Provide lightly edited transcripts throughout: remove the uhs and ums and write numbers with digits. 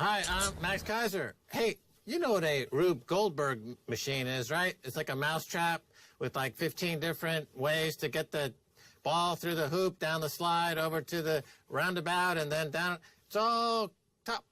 Hi, I'm Max Keiser. Hey, you know what a Rube Goldberg machine is, right? It's like a mousetrap with like 15 different ways to get the ball through the hoop, down the slide, over to the roundabout, and then down. It's all top.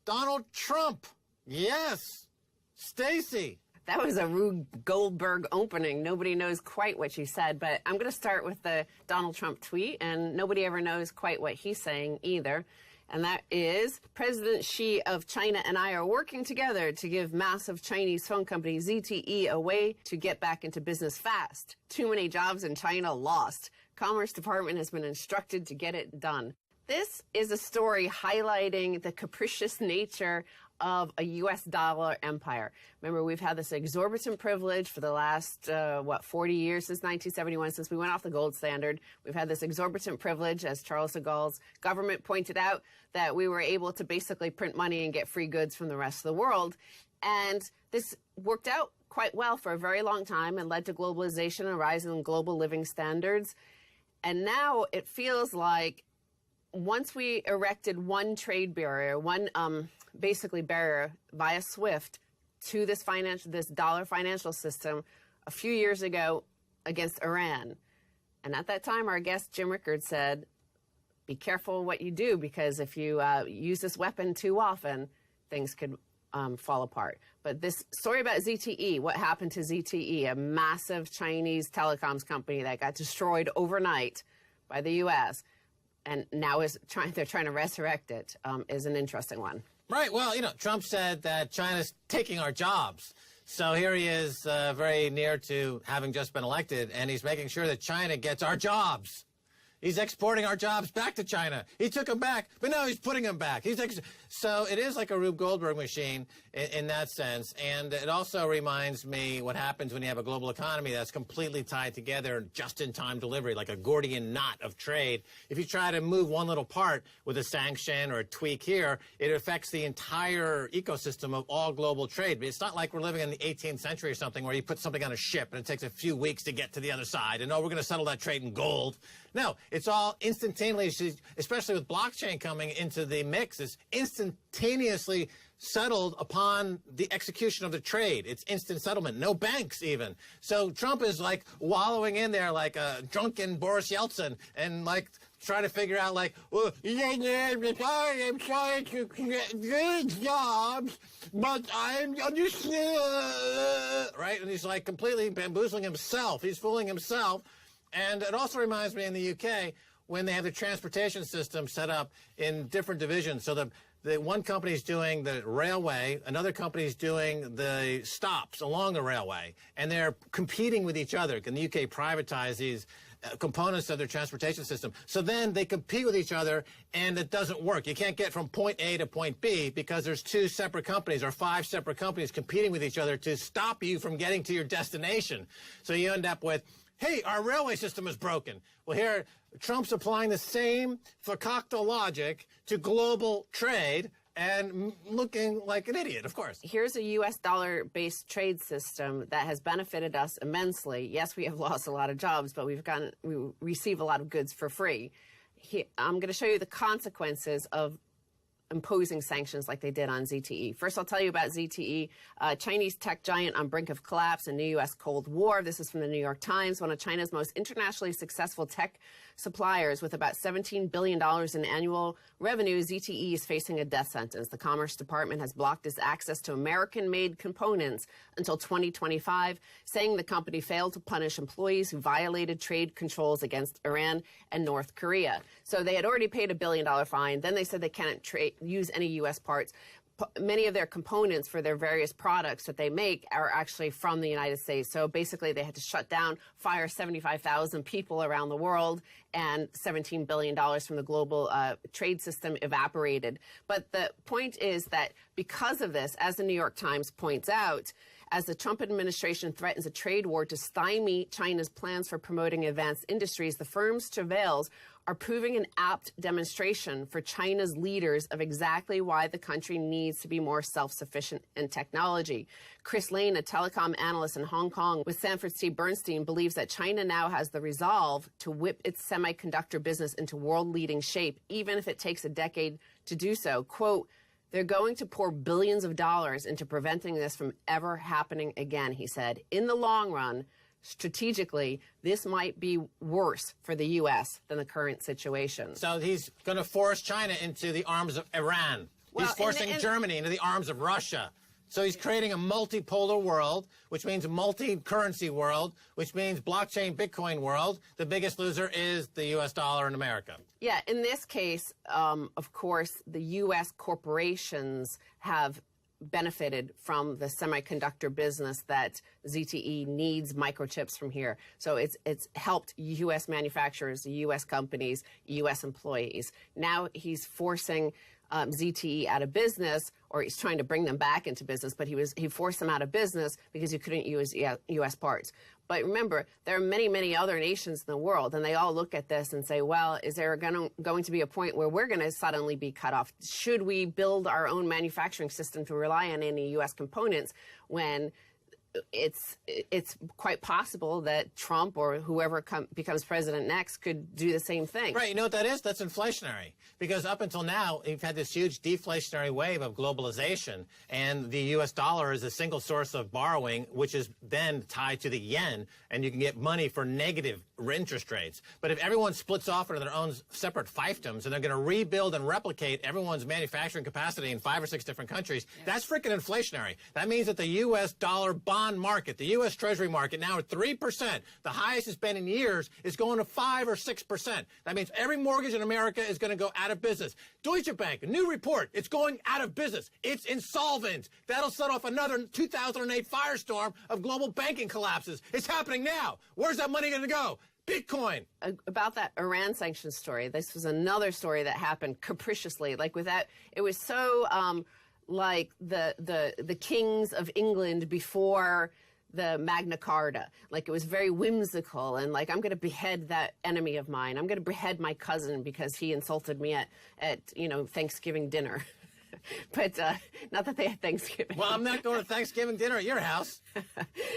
Donald Trump. Yes. Stacy. That was a Rube Goldberg opening. Nobody knows quite what you said, but I'm going to start with the Donald Trump tweet, and nobody ever knows quite what he's saying either. And that is, President Xi of China and I are working together to give massive Chinese phone company ZTE a way to get back into business fast. Too many jobs in China lost. Commerce Department has been instructed to get it done. This is a story highlighting the capricious nature of a U.S. dollar empire. Remember, we've had this exorbitant privilege for the last, 40 years since 1971, since we went off the gold standard. We've had this exorbitant privilege, as Charles de Gaulle's government pointed out, that we were able to basically print money and get free goods from the rest of the world. And this worked out quite well for a very long time and led to globalization and a rise in global living standards. And now it feels like once we erected one trade barrier, one basically barrier via SWIFT to this dollar financial system a few years ago against Iran. And at that time, our guest Jim Rickard said, be careful what you do, because if you use this weapon too often, things could fall apart. But this story about ZTE, what happened to ZTE, a massive Chinese telecoms company that got destroyed overnight by the U.S., and now they're trying to resurrect it, is an interesting one. Right. Well, Trump said that China's taking our jobs. So here he is, very near to having just been elected, and he's making sure that China gets our jobs. He's exporting our jobs back to China. He took them back, but now he's putting them back. So it is like a Rube Goldberg machine in that sense. And it also reminds me what happens when you have a global economy that's completely tied together, just-in-time delivery, like a Gordian knot of trade. If you try to move one little part with a sanction or a tweak here, it affects the entire ecosystem of all global trade. But it's not like we're living in the 18th century or something where you put something on a ship and it takes a few weeks to get to the other side. And, we're going to settle that trade in gold. No. It's all instantaneously, especially with blockchain coming into the mix, it's instantaneously settled upon the execution of the trade. It's instant settlement, no banks even. So Trump is like wallowing in there like a drunken Boris Yeltsin and like trying to figure out like, well, I'm trying to get good jobs, but I'm just, right? And he's like completely bamboozling himself. He's fooling himself. And it also reminds me in the UK when they have the transportation system set up in different divisions. So the one company is doing the railway, another company is doing the stops along the railway, and they're competing with each other. And the UK privatized these components of their transportation system. So then they compete with each other, and it doesn't work. You can't get from point A to point B because there's two separate companies or five separate companies competing with each other to stop you from getting to your destination. So you end up with, hey, our railway system is broken. Well, here, Trump's applying the same fakakta logic to global trade and looking like an idiot, of course. Here's a U.S. dollar-based trade system that has benefited us immensely. Yes, we have lost a lot of jobs, but we receive a lot of goods for free. I'm going to show you the consequences of imposing sanctions like they did on ZTE. First, I'll tell you about ZTE, Chinese tech giant on brink of collapse in the U.S. Cold War. This is from the New York Times. One of China's most internationally successful tech suppliers with about $17 billion in annual revenue, ZTE is facing a death sentence. The Commerce Department has blocked its access to American-made components until 2025, saying the company failed to punish employees who violated trade controls against Iran and North Korea. So they had already paid $1 billion fine. Then they said they can't use any U.S. parts. Many of their components for their various products that they make are actually from the United States. So basically they had to shut down, fire 75,000 people around the world, and $17 billion from the global trade system evaporated. But the point is that because of this, as the New York Times points out, as the Trump administration threatens a trade war to stymie China's plans for promoting advanced industries, the firm's travails are proving an apt demonstration for China's leaders of exactly why the country needs to be more self-sufficient in technology. Chris Lane, a telecom analyst in Hong Kong with Sanford C. Bernstein, believes that China now has the resolve to whip its semiconductor business into world-leading shape, even if it takes a decade to do so. Quote, They're going to pour billions of dollars into preventing this from ever happening again, he said. In the long run, strategically, this might be worse for the U.S. than the current situation. So he's going to force China into the arms of Iran. He's forcing Germany into the arms of Russia. So he's creating a multipolar world, which means a multi-currency world, which means blockchain Bitcoin world. The biggest loser is the U.S. dollar in America. Yeah, in this case, of course, the U.S. corporations have benefited from the semiconductor business that ZTE needs microchips from here. So it's helped U.S. manufacturers, U.S. companies, U.S. employees. Now he's forcing ZTE out of business, or he's trying to bring them back into business, but he forced them out of business because he couldn't use U.S. parts. But remember, there are many, many other nations in the world, and they all look at this and say, well, is there going to be a point where we're going to suddenly be cut off? Should we build our own manufacturing system to rely on any U.S. components when it's quite possible that Trump or whoever becomes president next could do the same thing? Right. You know what that is? That's inflationary. Because up until now, we've had this huge deflationary wave of globalization, and the U.S. dollar is a single source of borrowing, which is then tied to the yen, and you can get money for negative interest rates. But if everyone splits off into their own separate fiefdoms, and they're going to rebuild and replicate everyone's manufacturing capacity in 5 or 6 different countries, that's freaking inflationary. That means that the U.S. dollar bond market, the U.S. Treasury market, now at 3%, the highest it's been in years, is going to 5 or 6%. That means every mortgage in America is going to go out of business. Deutsche Bank, a new report, it's going out of business. It's insolvent. That'll set off another 2008 firestorm of global banking collapses. It's happening now. Where's that money going to go? Bitcoin. About that Iran sanctions story, this was another story that happened capriciously. Like with that, it was so like the kings of England before the Magna Carta. Like, it was very whimsical, and like, I'm going to behead that enemy of mine. I'm going to behead my cousin because he insulted me at Thanksgiving dinner. But not that they had Thanksgiving. Well, I'm not going to Thanksgiving dinner at your house.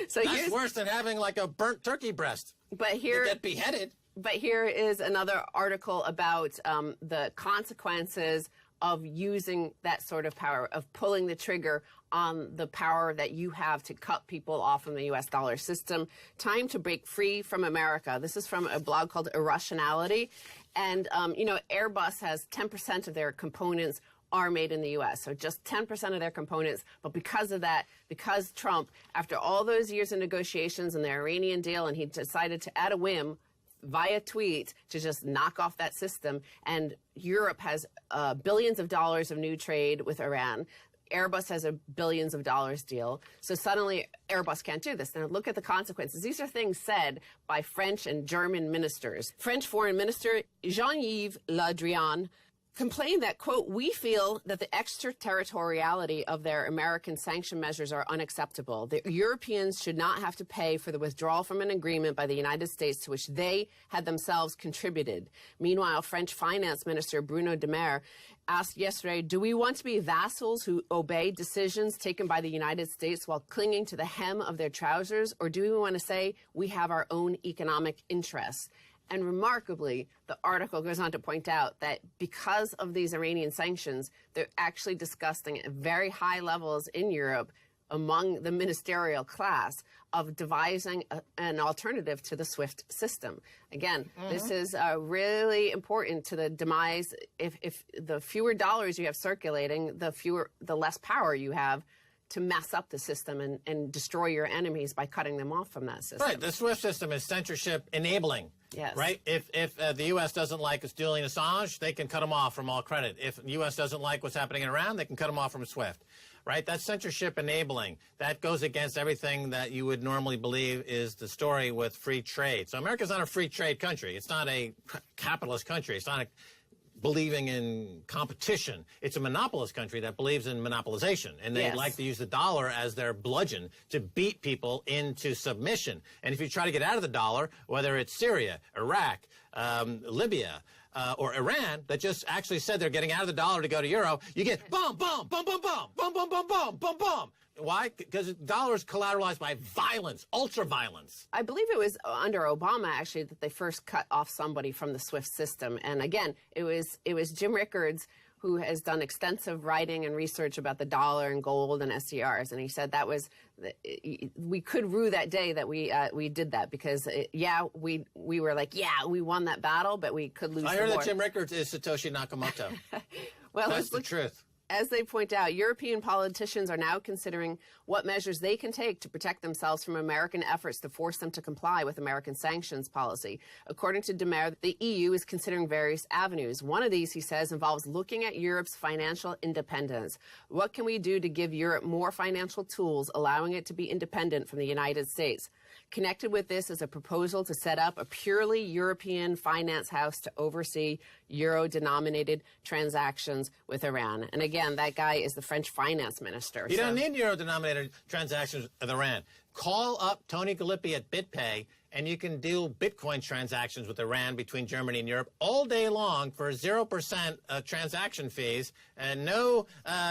So that's worse than having like a burnt turkey breast. But here, you get beheaded. But here is another article about the consequences of using that sort of power, of pulling the trigger on the power that you have to cut people off from the U.S. dollar system. Time to break free from America. This is from a blog called Irrationality. And, Airbus has 10% of their components are made in the U.S., so just 10% of their components. But because of that, because Trump, after all those years of negotiations and the Iranian deal, and he decided to, at a whim, via tweet, to just knock off that system, and Europe has billions of dollars of new trade with Iran. Airbus has a billions of dollars deal. So suddenly Airbus can't do this. Now look at the consequences. These are things said by French and German ministers. French Foreign Minister Jean-Yves Le Drian complained that, quote, we feel that the extraterritoriality of their American sanction measures are unacceptable. The Europeans should not have to pay for the withdrawal from an agreement by the United States to which they had themselves contributed. Meanwhile, French Finance Minister Bruno Le Maire asked yesterday, do we want to be vassals who obey decisions taken by the United States while clinging to the hem of their trousers, or do we want to say we have our own economic interests? And remarkably, the article goes on to point out that because of these Iranian sanctions, they're actually discussing at very high levels in Europe among the ministerial class of devising an alternative to the SWIFT system. Again, this is really important to the demise. If the fewer dollars you have circulating, the less power you have to mess up the system and destroy your enemies by cutting them off from that system. Right. The SWIFT system is censorship enabling. Yes. Right? If the U.S. doesn't like Julian Assange, they can cut him off from all credit. If the U.S. doesn't like what's happening in Iran, they can cut him off from SWIFT. Right? That's censorship enabling. That goes against everything that you would normally believe is the story with free trade. So America's not a free trade country. It's not a capitalist country. It's not believing in competition. It's a monopolist country that believes in monopolization, and they like to use the dollar as their bludgeon to beat people into submission. And if you try to get out of the dollar, whether it's Syria, Iraq, Libya, or Iran, that just actually said they're getting out of the dollar to go to euro, you get bum, bum, bum, bum, bum, bum, bum, bum, bum, bum, bum. Why? Because the dollar is collateralized by violence, ultra-violence. I believe it was under Obama, actually, that they first cut off somebody from the SWIFT system. And again, it was Jim Rickards who has done extensive writing and research about the dollar and gold and SDRs, and he said that was we could rue that day that we did that because we were like we won that battle, but we could lose. I heard that Jim Rickards is Satoshi Nakamoto. Well, that's the truth. As they point out, European politicians are now considering what measures they can take to protect themselves from American efforts to force them to comply with American sanctions policy. According to Demise, the EU is considering various avenues. One of these, he says, involves looking at Europe's financial independence. What can we do to give Europe more financial tools, allowing it to be independent from the United States? Connected with this is a proposal to set up a purely European finance house to oversee euro-denominated transactions with Iran. And again, that guy is the French finance minister. You don't need euro-denominated transactions with Iran. Call up Tony Galippi at BitPay, and you can do BitCoin transactions with Iran between Germany and Europe all day long for 0% transaction fees and no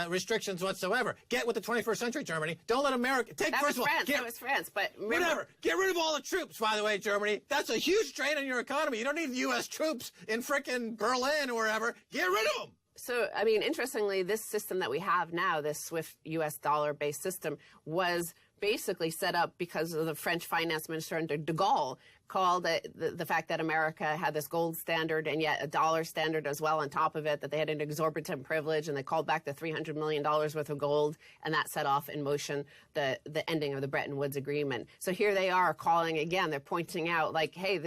restrictions whatsoever. Get with the 21st century, Germany. Don't let America take. That first was of all, France. That was France. But remember, whatever. Get rid of all the troops. By the way, Germany. That's a huge drain on your economy. You don't need U.S. troops in frickin' Berlin or wherever. Get rid of them. So, I mean, interestingly, this system that we have now, this SWIFT U.S. dollar-based system, was basically set up because of the French finance minister under de Gaulle called the fact that America had this gold standard and yet a dollar standard as well on top of it, that they had an exorbitant privilege, and they called back the $300 million worth of gold, and that set off in motion the ending of the Bretton Woods Agreement. So here they are calling again. They're pointing out like, hey,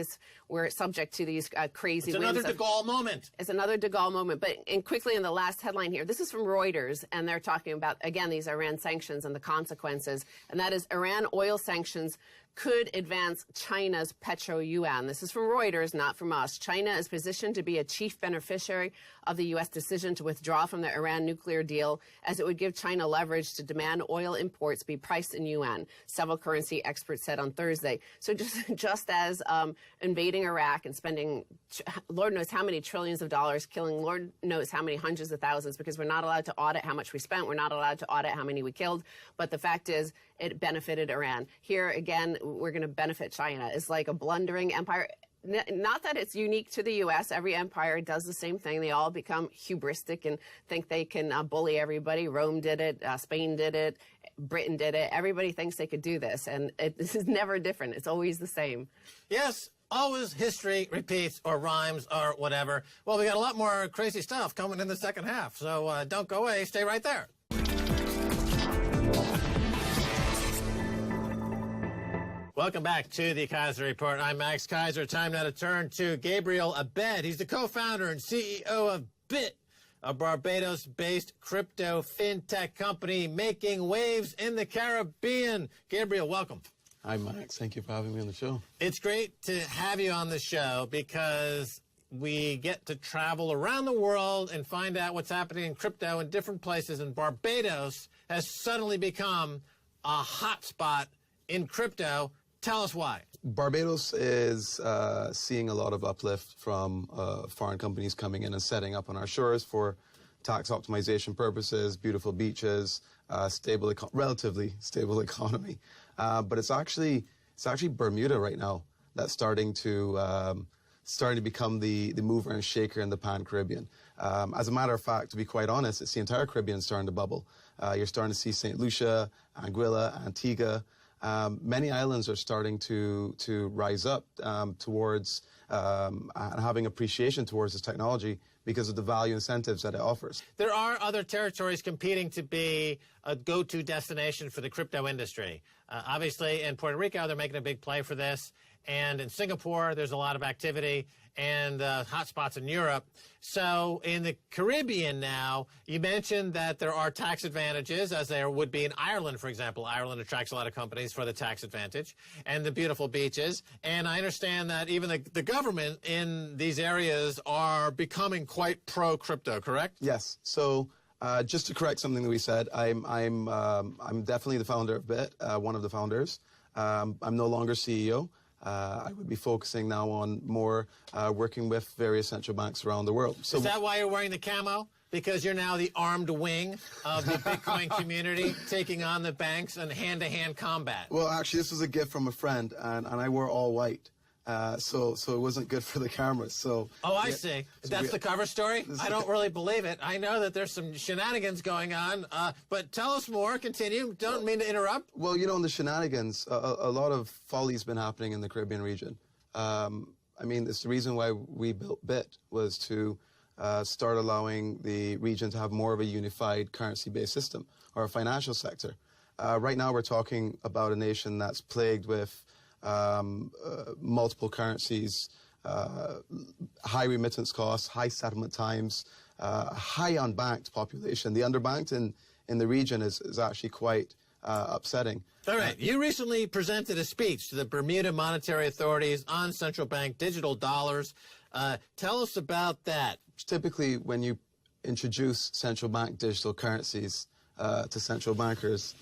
we're subject to these crazy It's another de Gaulle moment. It's another de Gaulle moment. And quickly in the last headline here, this is from Reuters, and they're talking about, again, these Iran sanctions and the consequences, and that is Iran oil sanctions could advance China's petro-yuan. This is from Reuters, not from us. China is positioned to be a chief beneficiary of the U.S. decision to withdraw from the Iran nuclear deal, as it would give China leverage to demand oil imports be priced in yuan, several currency experts said on Thursday. So just as invading Iraq and spending Lord knows how many trillions of dollars, killing Lord knows how many hundreds of thousands, because we're not allowed to audit how much we spent, we're not allowed to audit how many we killed, but the fact is it benefited Iran. Here, again, we're going to benefit China. It's like a blundering empire. Not that it's unique to the U.S. Every empire does the same thing. They all become hubristic and think they can bully everybody. Rome did it. Spain did it. Britain did it. Everybody thinks they could do this. And this is never different. It's always the same. Yes. Always history repeats or rhymes or whatever. Well, we got a lot more crazy stuff coming in the second half. So don't go away. Stay right there. Welcome back to the Keiser Report. I'm Max Keiser. Time now to turn to Gabriel Abed. He's the co-founder and CEO of Bit, a Barbados-based crypto fintech company making waves in the Caribbean. Gabriel, welcome. Hi, Max. Thank you for having me on the show. It's great to have you on the show because we get to travel around the world and find out what's happening in crypto in different places, and Barbados has suddenly become a hotspot in crypto. Tell us why. Barbados is seeing a lot of uplift from foreign companies coming in and setting up on our shores for tax optimization purposes, beautiful beaches, relatively stable economy. But it's actually Bermuda right now that's starting to become the mover and shaker in the Pan-Caribbean. As a matter of fact, to be quite honest, it's the entire Caribbean starting to bubble. You're starting to see St. Lucia, Anguilla, Antigua. Many islands are starting to rise up towards and having appreciation towards this technology because of the value incentives that it offers. There are other territories competing to be a go-to destination for the crypto industry. Obviously, in Puerto Rico, they're making a big play for this. And in Singapore, there's a lot of activity, and hotspots in Europe. So in the Caribbean now, you mentioned that there are tax advantages, as there would be in Ireland, for example. Ireland attracts a lot of companies for the tax advantage and the beautiful beaches. And I understand that even the government in these areas are becoming quite pro-crypto, correct? Yes. So just to correct something that we said, I'm definitely the founder of Bit, one of the founders. I'm no longer CEO. I would be focusing now on more working with various central banks around the world. So is that why you're wearing the camo? Because you're now the armed wing of the Bitcoin community, taking on the banks in hand-to-hand combat. Well, actually, this was a gift from a friend, and I wore all white. So it wasn't good for the cameras. So I see. That's the cover story? I don't really believe it. I know that there's some shenanigans going on, but tell us more. Continue. Don't mean to interrupt. Well, you know, in the shenanigans, a lot of folly's been happening in the Caribbean region. I mean, it's the reason why we built BIT was to start allowing the region to have more of a unified currency-based system, or a financial sector. Right now, we're talking about a nation that's plagued with multiple currencies, high remittance costs, high settlement times, high unbanked population. The underbanked in the region is actually quite upsetting. All right. You recently presented a speech to the Bermuda monetary authorities on central bank digital dollars. Tell us about that. Typically, when you introduce central bank digital currencies to central bankers,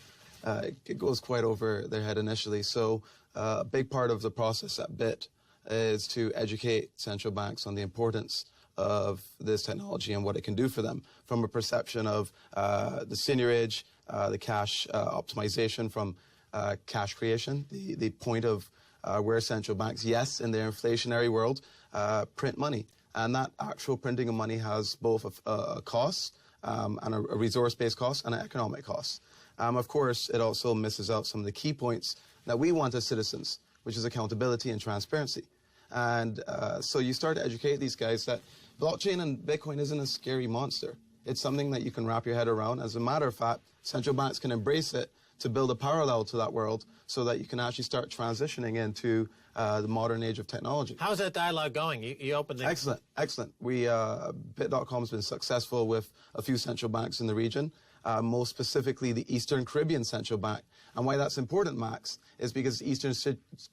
it goes quite over their head initially. So a big part of the process at BIT is to educate central banks on the importance of this technology and what it can do for them, from a perception of the seigniorage, the cash optimization from cash creation, the point of where central banks, yes, in their inflationary world, print money. And that actual printing of money has both a cost and a resource-based cost and an economic cost. Of course, it also misses out some of the key points that we want as citizens, which is accountability and transparency. And so you start to educate these guys that blockchain and Bitcoin isn't a scary monster. It's something that you can wrap your head around. As a matter of fact, central banks can embrace it to build a parallel to that world so that you can actually start transitioning into the modern age of technology. How's that dialogue going? You opened the... Excellent, excellent. Bit.com has been successful with a few central banks in the region, most specifically the Eastern Caribbean Central Bank. And why that's important, Max, is because the Eastern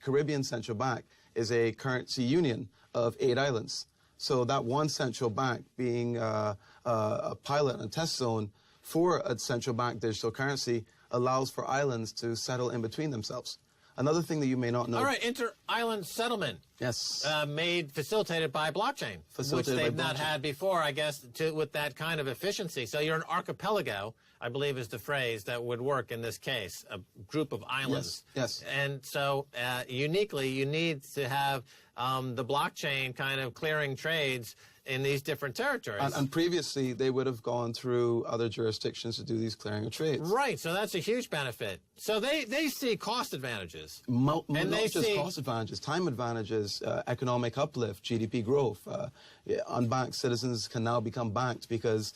Caribbean Central Bank is a currency union of 8 islands. So that one central bank being a pilot and a test zone for a central bank digital currency allows for islands to settle in between themselves. Another thing that you may not know... All right, inter-island settlement. Yes. Facilitated by blockchain, which they've not had before, I guess, with that kind of efficiency. So you're an archipelago, I believe is the phrase that would work in this case, a group of islands. Yes, yes. And so uniquely, you need to have the blockchain kind of clearing trades in these different territories. And previously, they would have gone through other jurisdictions to do these clearing of trades. Right, so that's a huge benefit. So they see cost advantages. Not just cost advantages, time advantages, economic uplift, GDP growth. Unbanked citizens can now become banked because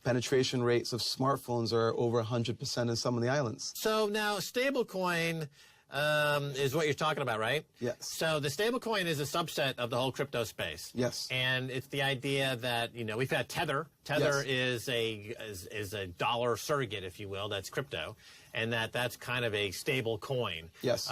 penetration rates of smartphones are over 100% in some of the islands. So now stablecoin is what you're talking about, right? Yes. So the stablecoin is a subset of the whole crypto space. Yes. And it's the idea that, you know, we've had Tether. Tether Yes. is a dollar surrogate, if you will, that's crypto, and that's kind of a stable coin. Yes.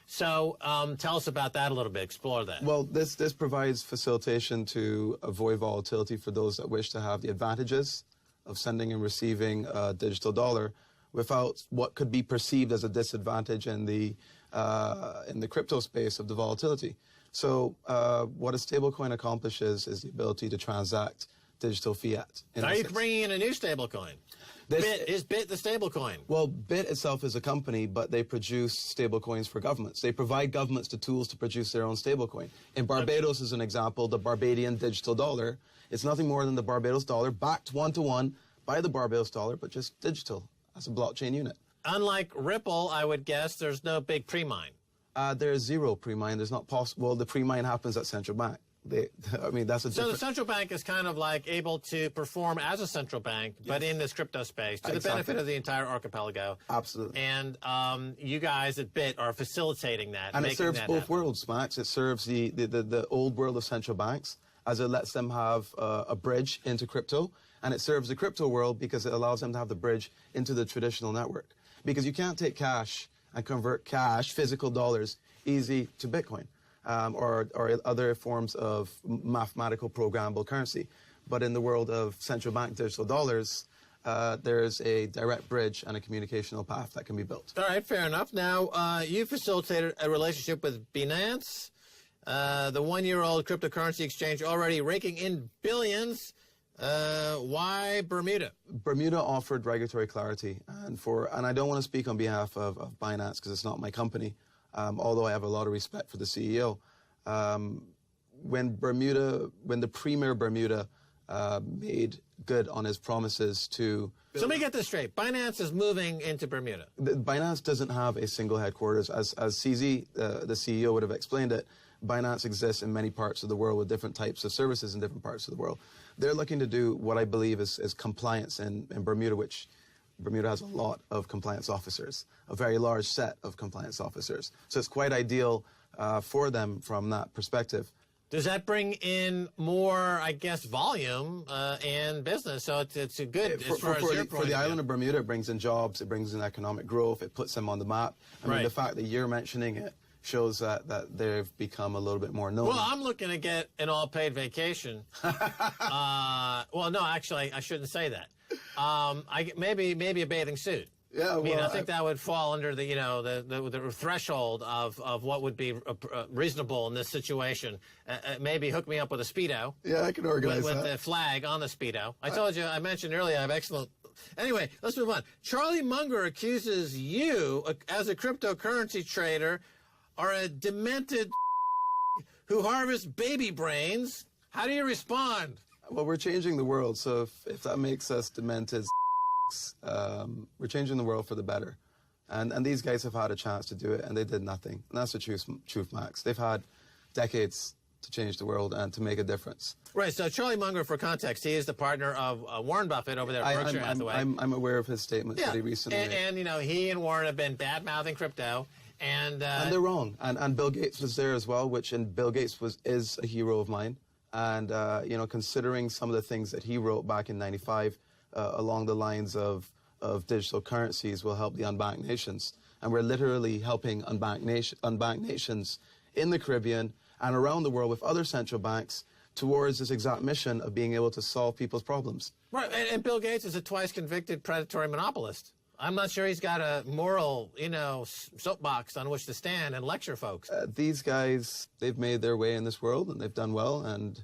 So tell us about that a little bit. Explore that. Well, this provides facilitation to avoid volatility for those that wish to have the advantages of sending and receiving a digital dollar without what could be perceived as a disadvantage in the crypto space of the volatility. So what a stablecoin accomplishes is the ability to transact digital fiat. Are you bringing in a new stablecoin? Is BIT the stablecoin? Well, BIT itself is a company, but they produce stablecoins for governments. They provide governments the tools to produce their own stablecoin. In Barbados, as an example, the Barbadian digital dollar, it's nothing more than the Barbados dollar, backed one-to-one by the Barbados dollar, but just digital as a blockchain unit. Unlike Ripple, I would guess there's no big pre-mine. There's zero pre-mine. There's not possible. Well, the pre-mine happens at central bank. I mean, that's a different... So the central bank is kind of like able to perform as a central bank, but in this crypto space, to the benefit of the entire archipelago. Absolutely. And you guys at BIT are facilitating that. And it serves both worlds, Max. It serves the old world of central banks, as it lets them have a bridge into crypto. And it serves the crypto world because it allows them to have the bridge into the traditional network. Because you can't take cash and convert cash, physical dollars, easy to Bitcoin. Or other forms of mathematical programmable currency. But in the world of central bank digital dollars, there's a direct bridge and a communicational path that can be built. All right, fair enough. Now, you facilitated a relationship with Binance, the one-year-old cryptocurrency exchange already raking in billions. Why Bermuda? Bermuda offered regulatory clarity, and I don't want to speak on behalf of Binance because it's not my company. Although I have a lot of respect for the CEO. when the premier Bermuda made good on his promises to... So let me get this straight. Binance is moving into Bermuda. Binance doesn't have a single headquarters. As CZ, the CEO, would have explained it, Binance exists in many parts of the world with different types of services in different parts of the world. They're looking to do what I believe is compliance in Bermuda, which Bermuda has a lot of compliance officers, a very large set of compliance officers. So it's quite ideal for them from that perspective. Does that bring in more, I guess, volume and business? So it's a good For the island of Bermuda, it brings in jobs, it brings in economic growth, it puts them on the map. I mean, the fact that you're mentioning it shows that they've become a little bit more known. Well, I'm looking to get an all-paid vacation. Well, no, actually, I shouldn't say that. Maybe a bathing suit. Yeah, I mean, I think that would fall under the, the threshold of what would be reasonable in this situation. Maybe hook me up with a Speedo. Yeah, I can organize with that. the flag on the Speedo. I mentioned earlier, I have excellent... Anyway, let's move on. Charlie Munger accuses you, as a cryptocurrency trader, are a demented who harvests baby brains. How do you respond? Well, we're changing the world, so if that makes us demented... we're changing the world for the better. And these guys have had a chance to do it, and they did nothing. And that's the truth, Max. They've had decades to change the world and to make a difference. Right, so Charlie Munger, for context, he is the partner of Warren Buffett over there at Berkshire Hathaway. I'm aware of his statements that he recently made. And, he and Warren have been bad-mouthing crypto. And they're wrong. And Bill Gates was there as well, Bill Gates is a hero of mine. And, considering some of the things that he wrote back in '95, along the lines of digital currencies will help the unbanked nations. And we're literally helping unbanked nations in the Caribbean and around the world with other central banks towards this exact mission of being able to solve people's problems. Right, and Bill Gates is a twice convicted predatory monopolist. I'm not sure he's got a moral, soapbox on which to stand and lecture folks. These guys, they've made their way in this world and they've done well, and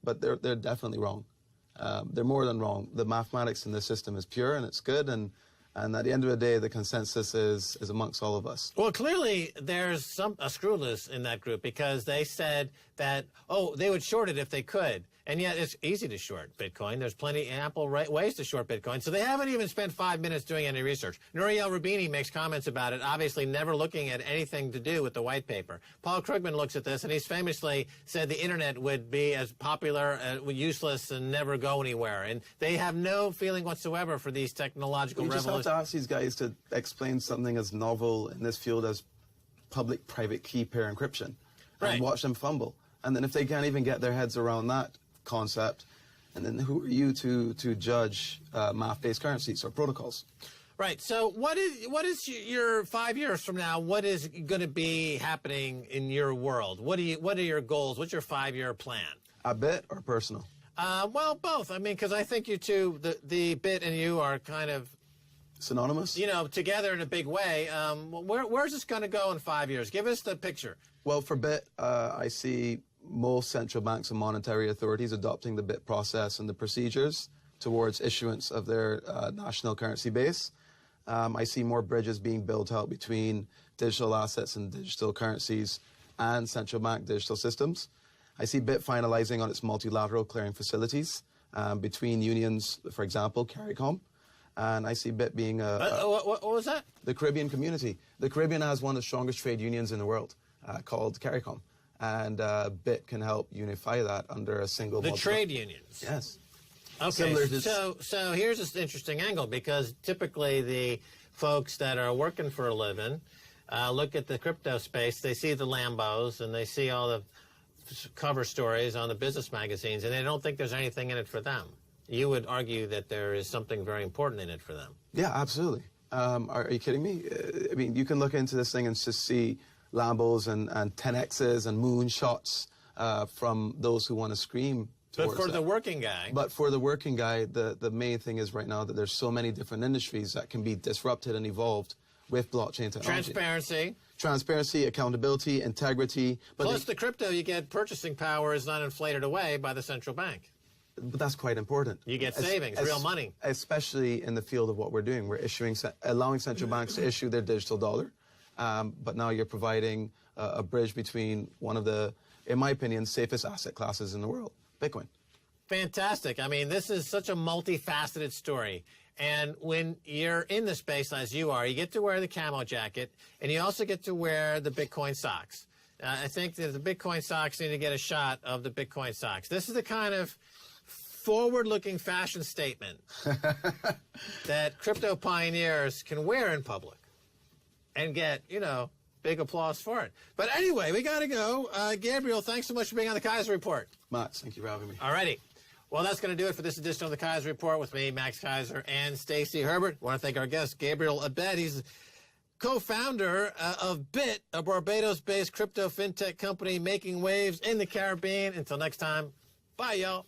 but they're definitely wrong. They're more than wrong. The mathematics in this system is pure and it's good, and at the end of the day, the consensus is amongst all of us. Well, clearly there's a screw loose in that group, because they said that, they would short it if they could. And yet it's easy to short Bitcoin. There's ample ways to short Bitcoin. So they haven't even spent 5 minutes doing any research. Nouriel Roubini makes comments about it, obviously never looking at anything to do with the white paper. Paul Krugman looks at this, and he's famously said the internet would be as popular, useless, and never go anywhere. And they have no feeling whatsoever for these technological revolutions. You just have to ask these guys to explain something as novel in this field as public-private key pair encryption, and watch them fumble. And then if they can't even get their heads around that concept, and then who are you to judge math-based currencies or protocols? Right. So what is your 5 years from now? What is going to be happening in your world? What are your goals? What's your 5-year plan? A bit or personal? Well, both. I mean, because I think you two, the bit and you, are kind of synonymous. Together in a big way. Where's this going to go in 5 years? Give us the picture. Well, for BIT, I see most central banks and monetary authorities adopting the BIT process and the procedures towards issuance of their national currency base. I see more bridges being built out between digital assets and digital currencies and central bank digital systems. I see BIT finalizing on its multilateral clearing facilities between unions, for example, CARICOM. And I see BIT being what was that? The Caribbean community. The Caribbean has one of the strongest trade unions in the world, called CARICOM. And BIT can help unify that under a single... The trade unions? Yes. Okay, so here's this interesting angle, because typically the folks that are working for a living look at the crypto space, they see the Lambos, and they see all the cover stories on the business magazines, and they don't think there's anything in it for them. You would argue that there is something very important in it for them. Yeah, absolutely. Are you kidding me? I mean, you can look into this thing and just see Lambos and 10Xs and moonshots from those who want to scream. But for the working guy. But for the working guy, the main thing is right now that there's so many different industries that can be disrupted and evolved with blockchain technology. Transparency, accountability, integrity. Plus the crypto, you get purchasing power is not inflated away by the central bank. But that's quite important. You get savings, real money. Especially in the field of what we're doing. We're allowing central banks to issue their digital dollar. but now you're providing a bridge between one of the, in my opinion, safest asset classes in the world, Bitcoin. Fantastic. I mean, this is such a multifaceted story. And when you're in the space as you are, you get to wear the camo jacket, and you also get to wear the Bitcoin socks. I think that the Bitcoin socks need to get a shot of the Bitcoin socks. This is the kind of forward-looking fashion statement that crypto pioneers can wear in public and get, you know, big applause for it. But anyway, we got to go. Gabriel, thanks so much for being on the Keiser Report. Max, thank you for having me. All righty. Well, that's going to do it for this edition of the Keiser Report with me, Max Keiser, and Stacey Herbert. I want to thank our guest, Gabriel Abed. He's co-founder of Bit, a Barbados-based crypto fintech company making waves in the Caribbean. Until next time, bye, y'all.